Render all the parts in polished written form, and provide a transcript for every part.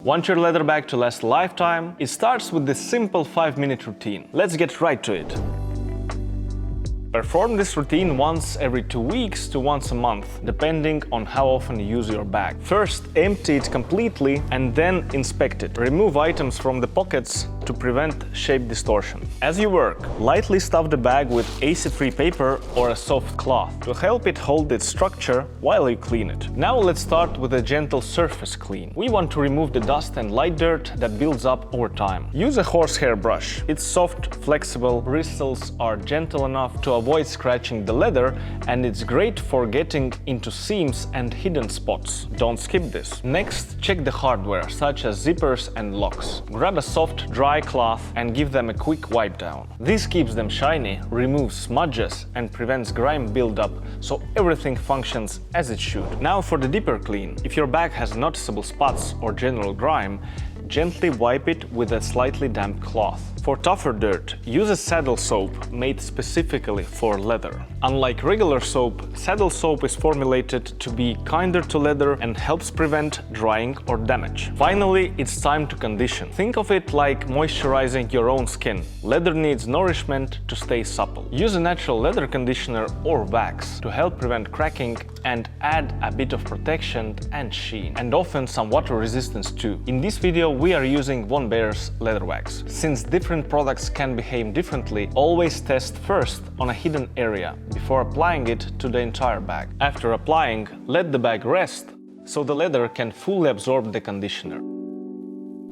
Want your leather bag to last a lifetime? It starts with this simple 5-minute routine. Let's get right to it. Perform this routine once every 2 weeks to once a month, depending on how often you use your bag. First, empty it completely and then inspect it. Remove items from the pockets to prevent shape distortion. As you work, lightly stuff the bag with acid-free paper or a soft cloth to help it hold its structure while you clean it. Now let's start with a gentle surface clean. We want to remove the dust and light dirt that builds up over time. Use a horsehair brush. It's soft, flexible, bristles are gentle enough to avoid scratching the leather, and it's great for getting into seams and hidden spots. Don't skip this. Next, check the hardware, such as zippers and locks. Grab a soft, dry cloth and give them a quick wipe down. This keeps them shiny, removes smudges, and prevents grime buildup, so everything functions as it should. Now for the deeper clean. If your bag has noticeable spots or general grime, gently wipe it with a slightly damp cloth. For tougher dirt, use a saddle soap made specifically for leather. Unlike regular soap, saddle soap is formulated to be kinder to leather and helps prevent drying or damage. Finally, it's time to condition. Think of it like moisturizing your own skin. Leather needs nourishment to stay supple. Use a natural leather conditioner or wax to help prevent cracking and add a bit of protection and sheen, and often some water resistance too. In this video, we are using Baer's leather wax. Since different products can behave differently, always test first on a hidden area before applying it to the entire bag. After applying, let the bag rest so the leather can fully absorb the conditioner.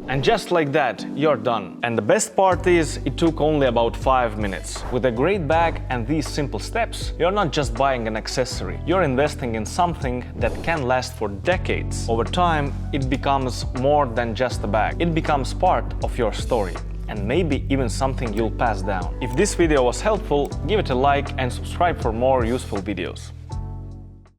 And just like that, you're done. And the best part is, it took only about 5 minutes. With a great bag and these simple steps, you're not just buying an accessory. You're investing in something that can last for decades. Over time, it becomes more than just a bag. It becomes part of your story, and maybe even something you'll pass down. If this video was helpful, give it a like and subscribe for more useful videos.